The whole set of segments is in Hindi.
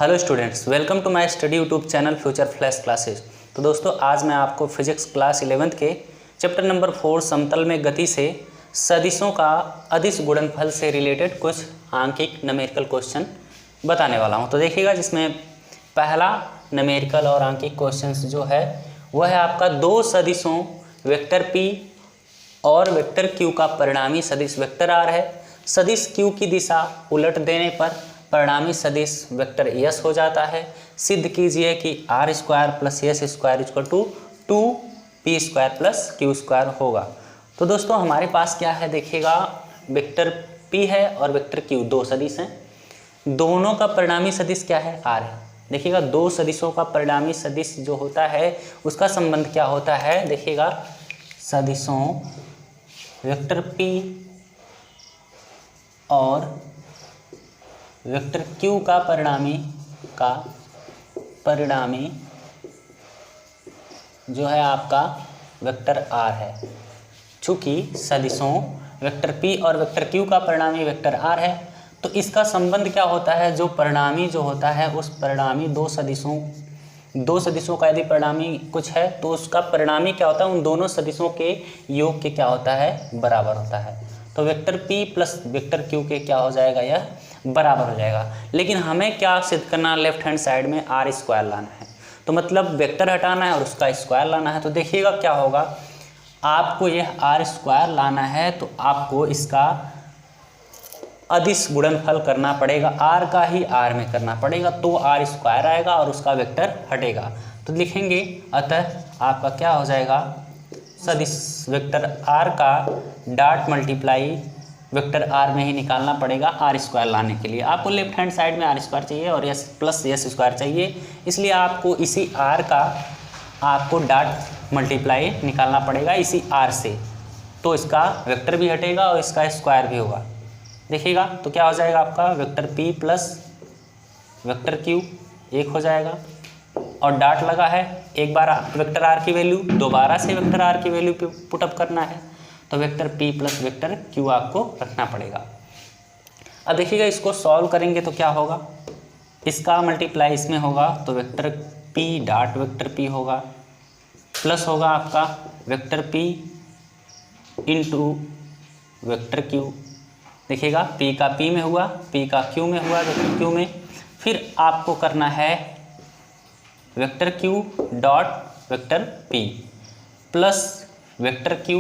Hello students, welcome to my study YouTube channel future flash classes. तो दोस्तों, आज मैं आपको फिजिक्स क्लास 11th के चैप्टर नंबर 4 समतल में गति से सदिशों का अदिश गुणनफल से रिलेटेड कुछ आंकिक न्यूमेरिकल क्वेश्चन बताने वाला हूं। तो देखिएगा, जिसमें पहला न्यूमेरिकल और आंकिक क्वेश्चन जो है वह है आपका दो सदिशों वेक्टर पी और वेक्टर क्यू का परिणामी सदिश वेक्टर आर है। सदिश क्यू की दिशा उलट देने पर परिणामी सदिश वेक्टर यस हो जाता है। सिद्ध कीजिए कि r square plus S square equal to 2p² plus q² होगा। तो दोस्तों, हमारे पास क्या है, देखिएगा, वेक्टर p है और वेक्टर q, दो सदिश हैं। दोनों का परिणामी सदिश क्या है, r है। देखिएगा, दो सदिशों का परिणामी सदिश जो होता है उसका संबंध क्या होता है। देखिएगा, सदिशों वेक्टर p और वेक्टर q का परिणामी जो है आपका वेक्टर r है। चूँकि सदिशों वेक्टर p और वेक्टर q का परिणामी वेक्टर r है, तो इसका संबंध क्या होता है, जो परिणामी जो होता है उस परिणामी दो सदिशों का यदि परिणामी कुछ है तो उसका परिणामी क्या होता है, उन दोनों सदिशों के योग के क्या होता है, बराबर होता है। तो vector p plus vector q के क्या हो जाएगा, यह बराबर हो जाएगा। लेकिन हमें क्या सिद्ध करना, लेफ्ट हैंड साइड में आर स्क्वायर लाना है। तो मतलब वेक्टर हटाना है और उसका स्क्वायर लाना है। तो देखिएगा क्या होगा, आपको यह आर स्क्वायर लाना है तो आपको इसका अदिश गुणनफल करना पड़ेगा, आर का ही आर में करना पड़ेगा, तो आर स्क्वायर आएगा और उसका वेक्टर हटेगा। तो लिखेंगे, अतः आपका क्या हो जाएगा, सदिश वेक्टर आर का डॉट मल्टीप्लाई वेक्टर आर में ही निकालना पड़ेगा आर स्क्वायर लाने के लिए। आपको लेफ्ट हैंड साइड में आर स्क्वायर चाहिए और यस प्लस यस स्क्वायर चाहिए, इसलिए आपको इसी आर का आपको डॉट मल्टीप्लाई निकालना पड़ेगा इसी आर से, तो इसका वेक्टर भी हटेगा और इसका स्क्वायर भी होगा। देखिएगा, तो क्या हो जाएगा, आपका vector p plus vector q एक हो जाएगा और डॉट लगा है। एक बार वेक्टर r की वैल्यू, दोबारा से वेक्टर r की वैल्यू पुटअप करना है, तो vector p plus vector q आपको रखना पड़ेगा। अब देखिएगा, इसको सॉल्व करेंगे तो क्या होगा, इसका मल्टीप्लाई इसमें होगा तो vector p dot vector p होगा, प्लस होगा आपका vector p into vector q। देखिएगा, p का p में हुआ, p का q में हुआ, वेक्टर q में। फिर आपको करना है vector q dot vector p plus vector q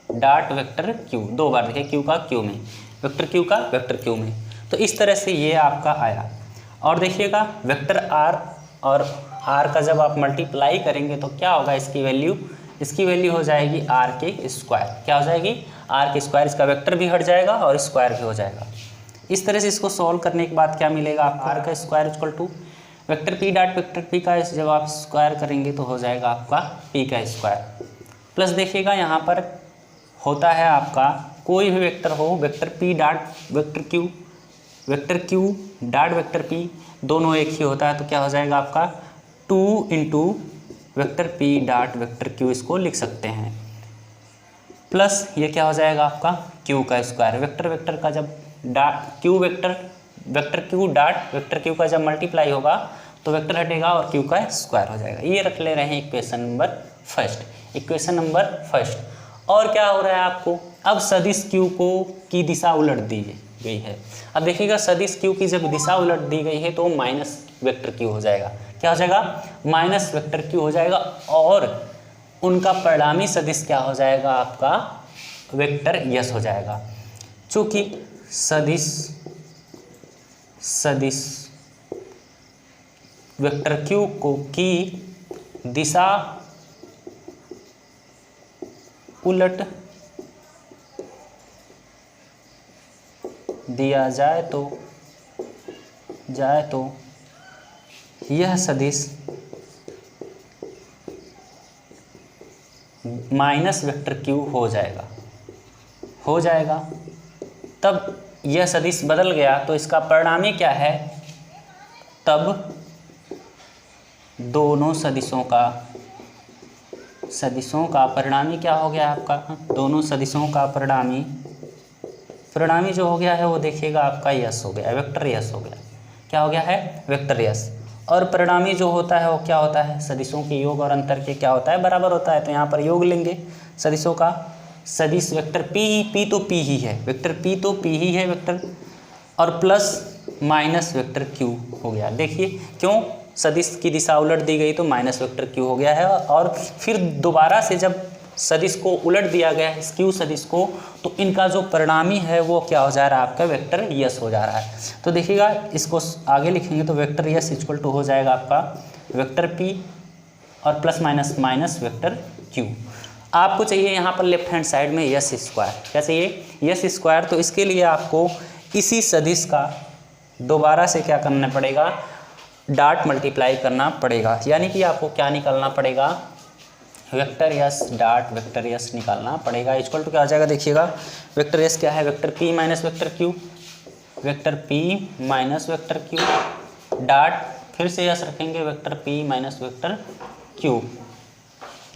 dot vector q, दो बार देखिए, q का q में, वेक्टर q का वेक्टर q में। तो इस तरह से ये आपका आया। और देखिएगा, वेक्टर r और r का जब आप मल्टीप्लाई करेंगे तो क्या होगा, इसकी वैल्यू हो जाएगी r के स्क्वायर। क्या हो जाएगी, r के स्क्वायर, इसका वेक्टर भी हट जाएगा और स्क्वायर भी हो जाएगा। इस तरह से इसको सॉल्व करने के बाद क्या मिलेगा, आपका r का square equal to vector p dot vector p का जब आप स्क्वायर करेंगे तो हो जाएगा आपका p का स्क्वायर। प्लस देखिएगा, यहाँ पर होता है आपका कोई भी वेक्टर हो, vector p dot vector q dot vector p, दोनों एक ही होता है, तो क्या हो जाएगा आपका 2 into vector p dot vector q, इसको लिख सकते हैं। प्लस ये क्या हो जाएगा आपका q का स्क्वायर, वेक्टर का जब vector q dot vector q का जब मल्टीप्लाई होगा तो वेक्टर हटेगा और q का स्क्वायर हो जाएगा। ये रख ले रहे हैं इक्वेशन नंबर फर्स्ट। और क्या हो रहा है आपको, अब सदिश q की दिशा उलट दी गई है। अब देखिएगा, सदिश q की जब दिशा उलट दी गई है तो माइनस वेक्टर q हो जाएगा। क्या हो जाएगा, माइनस वेक्टर q हो जाएगा और उनका परिणामी सदिश क्या हो जाएगा, आपका वेक्टर यस हो जाएगा। चूँकि सदिश वेक्टर q की दिशा उलट दिया जाए तो यह सदिश माइनस वेक्टर q हो जाएगा। तब यह सदिश बदल गया तो इसका परिणामी क्या है, तब दोनों सदिशों का परिणामी क्या हो गया आपका, दोनों सदिशों का परिणामी जो हो गया है वो देखिएगा आपका यस हो गया, वेक्टर यस हो गया। क्या हो गया है, वेक्टर यस। और परिणामी जो होता है वो क्या होता है, सदिशों के योग और अंतर के क्या होता है, बराबर होता है। तो यहाँ पर योग लेंगे सदिशों का, सदिश वेक्टर पी तो पी ही है, वेक्टर पी तो पी ही है वेक्टर, और प्लस माइनस वेक्टर क्यू हो गया। देखिए क्यों, सदिश की दिशा उलट दी गई तो माइनस वेक्टर क्यू हो गया है, और फिर दोबारा से जब सदिश को उलट दिया गया है इस क्यू सदिश को, तो इनका जो परिणामी है वो क्या हो जा रहा है, आपका वेक्टर यस हो जा रहा है। तो देखिएगा इसको आगे लिखेंगे तो वेक्टर यस इक्वल टू हो जाएगा आपका वेक्टर पी और plus minus minus vector Q. आपको चाहिए यहाँ पर लेफ्ट हैंड साइड में यस स्क्वायर, क्या चाहिए, यस स्क्वायर। तो इसके लिए आपको इसी सदिश का दोबारा से क्या करना पड़ेगा, डॉट मल्टीप्लाई करना पड़ेगा, यानी कि आपको क्या निकालना पड़ेगा, vector yes dot vector yes निकालना पड़ेगा। इक्वल टू क्या आ जाएगा, देखिएगा वेक्टर यस क्या है, vector P minus vector Q, vector P minus vector Q dot फिर से यस रखेंगे vector P minus vector Q.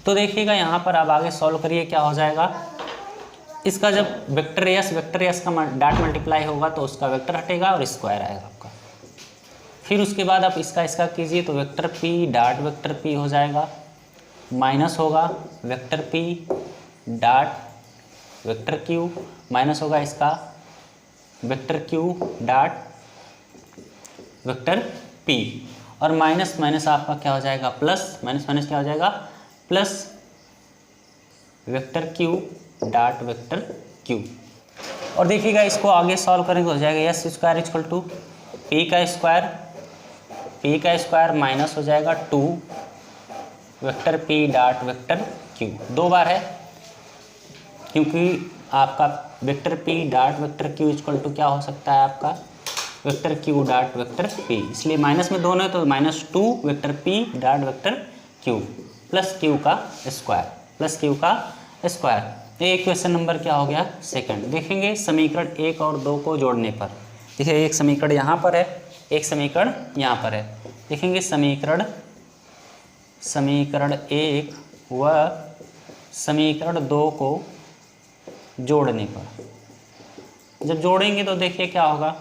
तो देखिएगा यहाँ पर आप आगे सॉल्व करिए क्या हो जाएगा, इसका जब वेक्टर यस का डॉट मल्टीप्लाई होगा तो उसका वेक्टर हटेगा और स्क्वायर आएगा आपका। फिर उसके बाद आप इसका कीजिए तो vector P dot vector P हो जाएगा, माइनस होगा vector P dot vector Q, minus होगा इसका vector Q dot vector P, और माइनस माइनस आपका क्या हो जाएगा प्लस, माइनस माइनस क्या हो जाएगा plus vector Q dot vector Q. और देखिएगा इसको आगे सॉल्व करेंगे हो जाएगा S square equal to P का स्क्वायर माइनस हो जाएगा 2 vector P dot vector Q, 2 बार है क्योंकि आपका vector P dot vector Q equal to क्या हो सकता है आपका vector Q dot vector P, इसलिए माइनस में दोनों है तो -2 vector P dot vector Q plus Q का स्क्वायर। ये क्वेश्चन नंबर क्या हो गया, सेकंड। देखेंगे समीकरण 1 और 2 को जोड़ने पर, देखिए एक समीकरण यहाँ पर है, एक समीकरण यहाँ पर है। देखेंगे समीकरण 1 व समीकरण 2 को जोड़ने पर, जब जोड़ेंगे तो देखिए क्या होगा,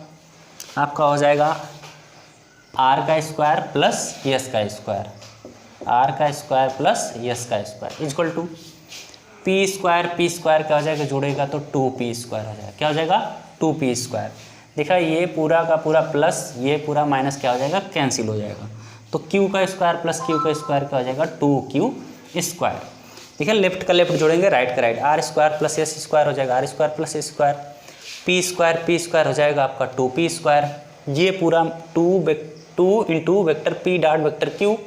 आपका हो जाएगा आर का स्क्वायर प्लस यस का स्क्वायर, आर का स्क्वायर प्लस यस का square equal to P square क्या हो जाएगा, जोड़ेगा तो 2p स्क्वायर हो जाएगा, क्या हो जाएगा 2p स्क्वायर। देखा ये पूरा का पूरा प्लस ये पूरा माइनस क्या हो जाएगा, कैंसिल हो जाएगा, तो q का स्क्वायर प्लस q का स्क्वायर क्या हो जाएगा 2q स्क्वायर। देखिए लेफ्ट का लेफ्ट जोड़ेंगे राइट का right, R square plus S square हो जाएगा R square plus S square, P square हो जाएगा आपका 2p स्क्वायर, ये पूरा 2 into vector P dot vector Q,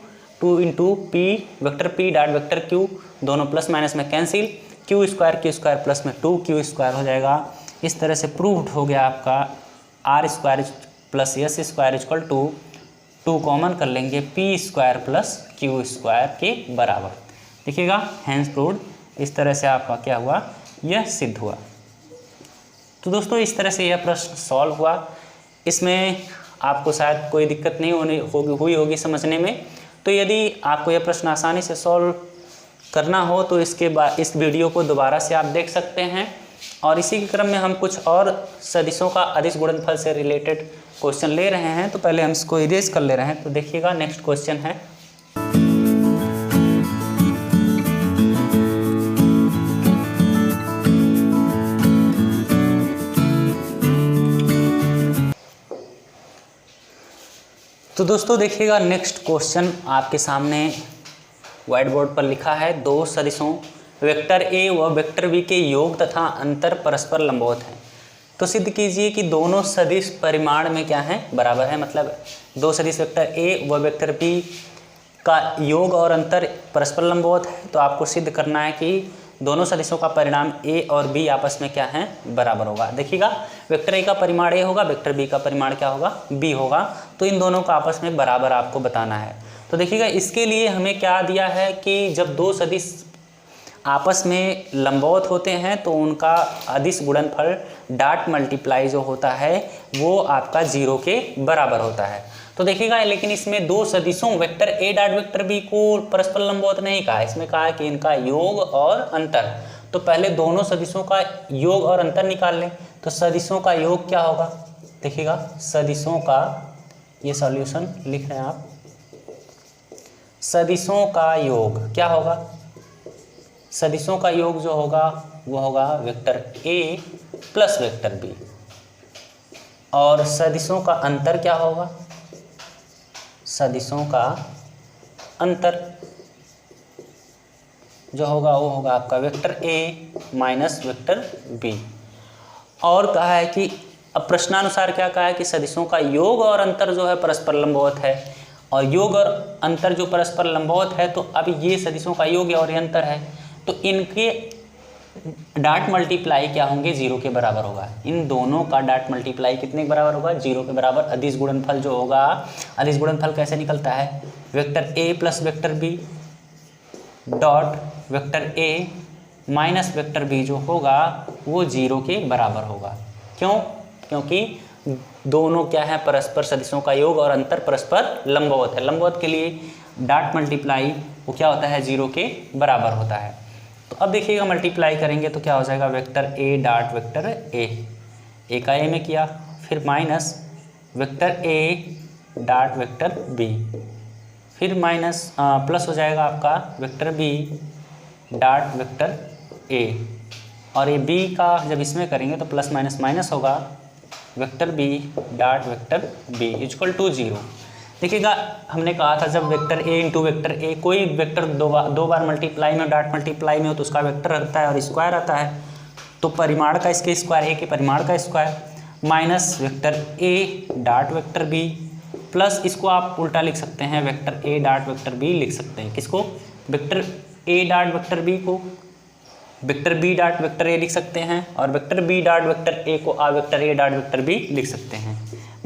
2 into P vector P dot vector Q, दोनों प्लस माइनस में कैंसिल, क्यू स्क्वायर प्लस में 2q स्क्वायर हो जाएगा। इस तरह से प्रूव्ड हो गया आपका R square plus S square equal to 2 common कर लेंगे P square plus Q square के बराबर। देखिएगा हैंस प्रूव्ड, इस तरह से आपका क्या हुआ, यह सिद्ध हुआ। तो दोस्तों इस तरह से यह प्रश्न सॉल्व हुआ, इसमें आपको शायद कोई दिक्कत नहीं हुई होगी समझने में। तो यदि आपको यह प्रश्न आसानी से सॉल्व करना हो तो इसके बाद इस वीडियो को दोबारा से आप देख सकते हैं, और इसी के क्रम में हम कुछ और सदिशों का अदिश गुणनफल से रिलेटेड क्वेश्चन ले रहे हैं। तो पहले हम इसको इरेज कर ले रहे हैं। तो देखिएगा नेक्स्ट क्वेश्चन है, तो दोस्तों देखिएगा नेक्स्ट क्वेश्चन आपके सामने व्हाइट बोर्ड पर लिखा है, 2 सदिशों वेक्टर ए व वेक्टर बी के योग तथा अंतर परस्पर लंबवत हैं, तो सिद्ध कीजिए कि दोनों सदिश परिमाण में क्या है, बराबर है। मतलब 2 सदिश वेक्टर ए व वेक्टर बी का योग और अंतर परस्पर लंबवत है, तो आपको सिद्ध करना है कि दोनों सदिशों का परिणाम ए और बी आपस में क्या है, बराबर होगा। देखिएगा वेक्टर ए का परिमाण ए होगा, वेक्टर बी का परिमाण क्या होगा, बी होगा, तो इन दोनों का आपस में बराबर आपको बताना है। तो देखिएगा इसके लिए हमें क्या दिया है कि जब 2 सदिश आपस में लंबवत होते हैं तो उनका अदिश गुणनफल डॉट मल्टीप्लाई जो होता है वो आपका 0 के बराबर होता है। तो देखिएगा लेकिन इसमें 2 सदिशों vector A dot vector B को परस्पर लंबवत नहीं कहा, इसमें कहा कि इनका योग और अंतर। तो पहले दोनों सदिशों का योग और अंतर निकाल लें। तो सदिशों का योग क्या होगा, देखिएगा सदिशों का ये सॉल्यूशन लिख रहे हैं आप। सदिशों का योग क्या होगा? सदिशों का योग जो होगा वो होगा vector A plus vector B. और सदिशों का अंतर क्या होगा? सदिशों का अंतर जो होगा वो होगा आपका vector A minus vector B. और कहा है कि अब प्रश्नानुसार क्या कहा है कि सदिशों का योग और अंतर जो है परस्पर लंबवत है, और योग और अंतर जो परस्पर लंबवत है तो अब ये सदिशों का योग और ये अंतर है तो इनके डॉट मल्टीप्लाई क्या होंगे? 0 के बराबर होगा। इन दोनों का डॉट मल्टीप्लाई कितने के बराबर होगा? 0 के बराबर। अदिश गुणनफल जो होगा, अदिश गुणनफल कैसे निकलता है? Vector A plus vector B dot vector A minus vector B जो होगा वो 0 के बराबर होगा। क्यों? क्योंकि दोनों क्या है? परस्पर सदिशों का योग और अंतर परस्पर लंबवत है। लंबवत के लिए डॉट मल्टीप्लाई वो क्या होता है? 0 के बराबर होता है। तो अब देखिएगा मल्टीप्लाई करेंगे तो क्या हो जाएगा? Vector A dot vector A का ए में किया, फिर minus vector A dot vector B, फिर माइनस प्लस हो जाएगा आपका vector B dot vector A, और ये बी का जब इसमें करेंगे तो प्लस माइनस माइनस होगा, vector B dot vector B equal to 0। देखिएगा हमने कहा था जब vector A into vector A, कोई वेक्टर दो बार मल्टीप्लाई में डॉट मल्टीप्लाई में हो तो उसका वेक्टर रहता है और स्क्वायर आता है, तो परिमाण का इसके स्क्वायर, ए के परिमाण का square minus vector A dot vector B plus इसको आप उल्टा लिख सकते हैं, vector A dot vector B लिख सकते हैं। किसको? Vector A dot vector B को vector B dot vector A लिख सकते हैं, और vector B dot vector A को vector A dot vector B लिख सकते हैं,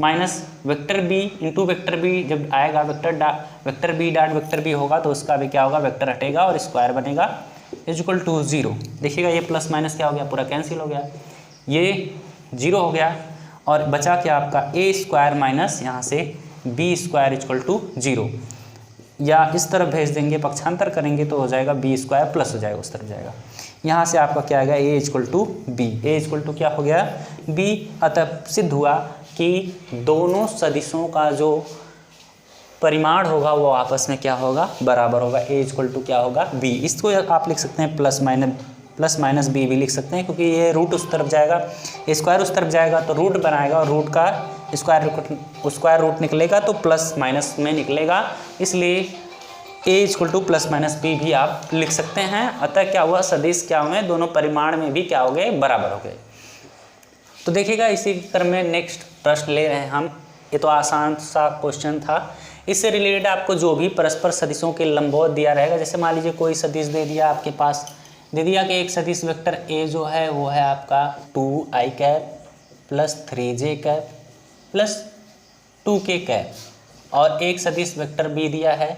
minus vector B into vector B जब आएगा vector B dot vector B होगा तो उसका भी क्या होगा? वेक्टर हटेगा और स्क्वायर बनेगा इक्वल टू 0। देखिएगा ये प्लस माइनस क्या हो गया? पूरा कैंसिल हो गया, ये 0 हो गया और बचा क्या आपका? ए स्क्वायर माइनस यहाँ से बी स्क्वायर इक्वल टू 0, या इस तरफ भेज देंगे पक्षांतर करेंगे तो हो जाएगा बी स्क्वायर प्लस हो जाएगा उस तरफ जाएगा। यहाँ से आपका क्या आएगा? A equal to B, A equal to क्या हो गया? बी। अतः सिद्ध हुआ कि दोनों सदिशों का जो परिमाण होगा वो आपस में क्या होगा? बराबर होगा। ए इक्वल टू क्या होगा? बी। इसको आप लिख सकते हैं प्लस माइनस बी भी लिख सकते हैं, क्योंकि ये रूट उस तरफ जाएगा, स्क्वायर उस तरफ जाएगा तो रूट बनाएगा और रूट का स्क्वायर रूट निकलेगा तो प्लस माइनस में निकलेगा, इसलिए A equal to plus minus B भी आप लिख सकते हैं। अतः क्या हुआ? सदिश क्या हुए? दोनों परिमाण में भी क्या हो गए? बराबर हो गए। तो देखिएगा इसी क्रम में नेक्स्ट प्रश्न ले रहे हैं हम। ये तो आसान सा क्वेश्चन था। इससे रिलेटेड आपको जो भी परस्पर सदिशों के लंबवत दिया रहेगा, जैसे मान लीजिए कोई सदिश दे दिया आपके पास, दे दिया कि एक सदिश वेक्टर ए जो है वो है आपका 2i cap plus 3j cap plus 2k cap, और एक सदिश वेक्टर बी दिया है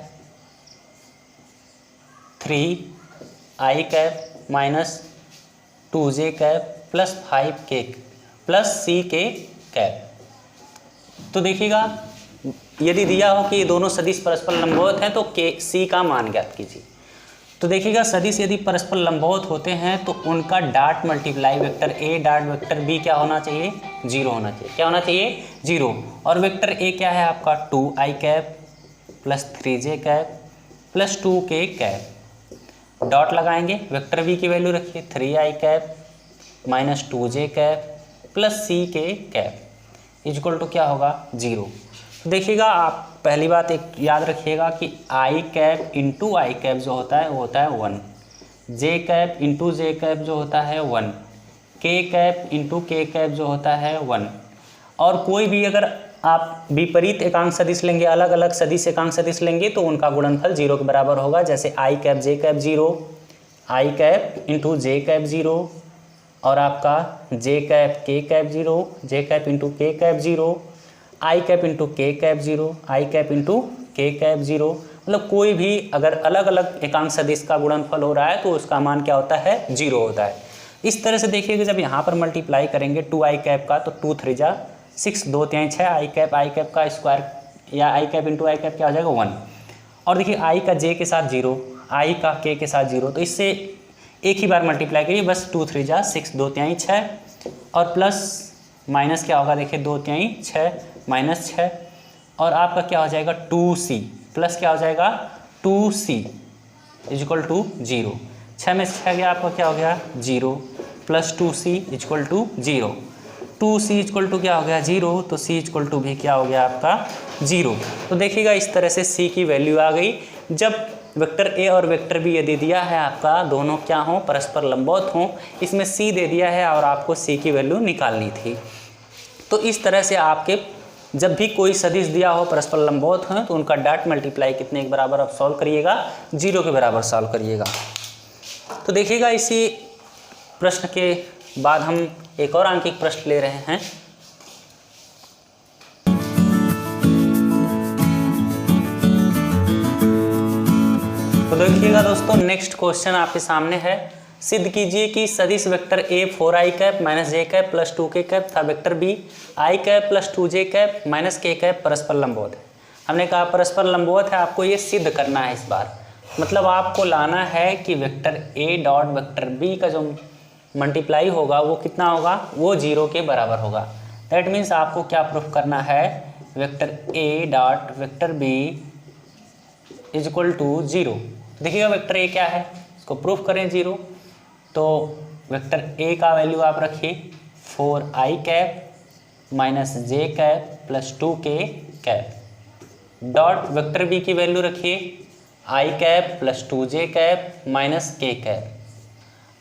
3i cap minus 2j cap plus 5k plus ck cap. तो देखिएगा यदि दिया हो कि ये दोनों सदिश परस्पर लंबवत हैं तो c का मान ज्ञात कीजिए। तो देखिएगा सदिश यदि परस्पर लंबवत होते हैं तो उनका dot multiply vector A dot vector B क्या होना चाहिए? 0 होना चाहिए। क्या होना चाहिए? 0। और वेक्टर ए क्या है आपका? 2i cap plus 3j cap plus 2k cap. Dot लगाएंगे, वेक्टर बी की वैल्यू रखिए 3i cap minus 2j cap plus ck cap equal to क्या होगा? 0। देखिएगा आप पहली बात एक याद रखिएगा कि i cap into I cap जो होता है वो होता है 1, j कैप इंटू जे कैप जो होता है 1, k cap into k cap जो होता है 1। और कोई भी अगर आप विपरीत एकांक सदिश लेंगे, अलग अलग सदिश एकांक सदिश लेंगे तो उनका गुणनफल 0 के बराबर होगा। जैसे i cap j cap 0, i cap into J cap 0, और आपका j cap k cap 0, j cap into k cap 0, आई कैप इंटू के कैप 0, आई कैप इंटू के कैप 0। मतलब कोई भी अगर अलग अलग एकांक सदिश का गुणनफल हो रहा है तो उसका मान क्या होता है? 0 होता है। इस तरह से देखिएगा जब यहाँ पर मल्टीप्लाई करेंगे 2i कैप का तो 2 3 जा 6, 2 3 6, आई कैप का स्क्वायर या आई कैप इंटू आई कैप क्या हो जाएगा? 1। और देखिए आई का j के साथ 0, आई का k के साथ 0, तो इससे एक ही बार मल्टीप्लाई करिए बस। 2 3 जा 6, 2 3 6 और प्लस माइनस क्या होगा? देखिए 2 3 6 माइनस 6 और आपका क्या हो जाएगा 2c प्लस क्या हो जाएगा 2c इक्वल टू 0। 6 में 6 गया, आपका क्या हो गया 0 plus 2c equal to 0। 2c equal to क्या हो गया 0, तो c इक्वल टू भी क्या हो गया आपका 0। तो देखिएगा इस तरह से c की वैल्यू आ गई। जब वेक्टर a और वेक्टर b यदि दिया है आपका, दोनों क्या हों परस्पर लंबवत हों, इसमें c दे दिया है और आपको c की वैल्यू निकालनी थी। तो इस तरह से आपके जब भी कोई सदिश दिया हो परस्पर लंबवत हो तो उनका डॉट मल्टीप्लाई कितने के बराबर आप सॉल्व करिएगा 0 के बराबर सॉल्व करिएगा। तो देखिएगा इसी प्रश्न के बाद हम एक और आंकिक प्रश्न ले रहे हैं। तो देखिएगा दोस्तों नेक्स्ट क्वेश्चन आपके सामने है। सिद्ध कीजिए कि सदिश vector a 4i cap minus j cap plus 2k cap तथा vector b i cap plus 2j cap minus k cap परस्पर लंबवत है। हमने कहा परस्पर लंबवत है, आपको ये सिद्ध करना है इस बार। मतलब आपको लाना है कि vector a dot vector b का जो मल्टीप्लाई होगा वो कितना होगा, वो 0 के बराबर होगा। दैट मीन्स आपको क्या प्रूफ करना है, vector a dot vector b is equal to 0। देखिएगा वेक्टर a क्या है, इसको प्रूफ करें 0। तो वेक्टर a का वैल्यू आप रखिए 4i cap minus j cap plus 2k cap dot vector b की वैल्यू रखिए i cap plus 2j cap minus k cap.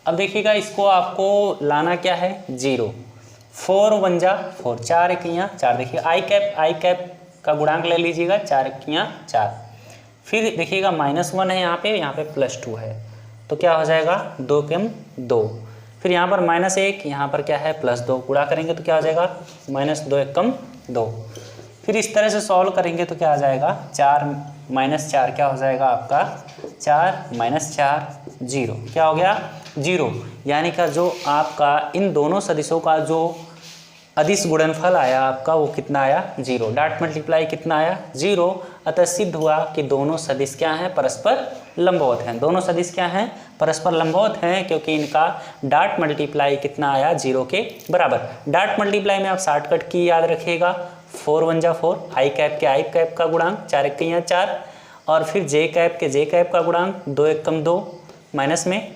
अब देखिएगा इसको आपको लाना क्या है 0। 4 1 जा 4, 4 इक्कियाँ 4। देखिए आई कैप का गुणांक ले लीजिएगा, 4 इक्कियाँ 4। फिर देखिएगा -1 है यहाँ पे +2 है, तो क्या हो जाएगा 2 कम 2। फिर यहाँ पर -1, यहाँ पर क्या है +2, गुणा करेंगे तो क्या हो जाएगा -2 1 कम 2। फिर इस तरह से सॉल्व करेंगे तो क्या आ जाएगा 4 -4 क्या हो जाएगा आपका 4 -4 0। क्या हो गया 0। यानी का जो आपका इन दोनों सदिशों का जो अदिश गुणनफल आया आपका वो कितना आया 0। डॉट मल्टीप्लाई कितना आया 0। अतः सिद्ध हुआ कि दोनों सदिश क्या हैं परस्पर लंबवत हैं। दोनों सदिश क्या हैं परस्पर लंबवत हैं, क्योंकि इनका डॉट मल्टीप्लाई कितना आया 0 के बराबर। डॉट मल्टीप्लाई में आप शॉर्टकट की याद रखिएगा 4 1 जा 4, आई कैप के आई कैप का गुणांक 4 इक्कियाँ 4, और फिर जे कैप के जे कैप का गुणांक 2 1 कम 2 माइनस में,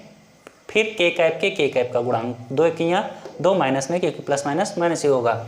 फिर के कैप के के कैप का गुणांक 2 इक्कियाँ 2 माइनस में, क्योंकि प्लस माइनस ही होगा,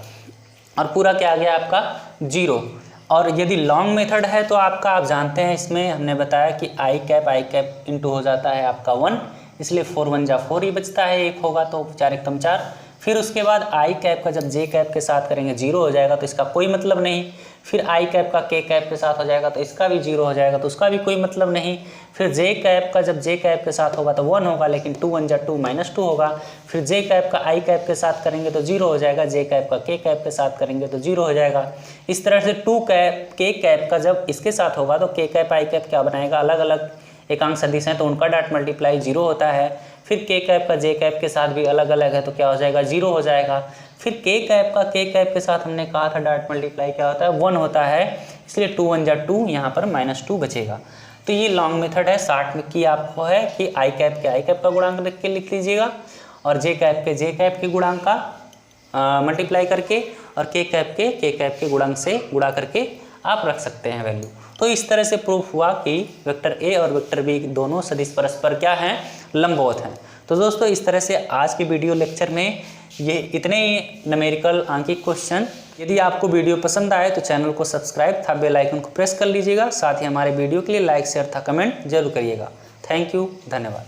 और पूरा क्या आ गया आपका 0। और यदि लॉन्ग मेथड है तो आपका आप जानते हैं इसमें हमने बताया कि आई कैप इंटू हो जाता है आपका 1, इसलिए 4 1 जा 4 ही बचता है, 1 होगा तो 4 1 कम 4। फिर उसके बाद आई कैप का जब जे कैप के साथ करेंगे 0 हो जाएगा तो इसका कोई मतलब नहीं। फिर आई कैप का के कैप के साथ हो जाएगा तो इसका भी 0 हो जाएगा तो उसका भी कोई मतलब नहीं। फिर जे कैप का जब जे कैप के साथ होगा तो 1 होगा, लेकिन 2 1 जा 2 -2 होगा। फिर जे कैप का आई कैप के साथ करेंगे तो 0 हो जाएगा, जे कैप का के कैप के साथ करेंगे तो 0 हो जाएगा। इस तरह से 2 कैप के कैप का जब इसके साथ होगा तो के कैप आई कैप क्या बनाएगा, अलग अलग एकांक सदिश हैं तो उनका डॉट मल्टीप्लाई 0 होता है। फिर के कैप का जे कैप के साथ भी अलग अलग है तो क्या हो जाएगा 0 हो जाएगा। फिर के कैप का के कैप के साथ हमने कहा था डॉट मल्टीप्लाई क्या होता है 1 होता है, इसलिए 2 1 जा 2 यहाँ पर -2 बचेगा। तो ये लॉन्ग मेथड है। शॉर्ट में की आपको है कि आई कैप के आई कैप का गुणांक लिख के लिख लीजिएगा, और जे कैप के गुणांक का मल्टीप्लाई करके, और के कैप के गुणांक से गुणा करके आप रख सकते हैं वैल्यू। तो इस तरह से प्रूफ हुआ कि वेक्टर ए और वेक्टर बी दोनों सदिश परस्पर क्या हैं लंबवत हैं। तो दोस्तों इस तरह से आज के वीडियो लेक्चर में ये इतने ही न्यूमेरिकल आंकिक क्वेश्चन। यदि आपको वीडियो पसंद आए तो चैनल को सब्सक्राइब था बेल आइकन को प्रेस कर लीजिएगा। साथ ही हमारे वीडियो के लिए लाइक शेयर था कमेंट जरूर करिएगा। थैंक यू, धन्यवाद।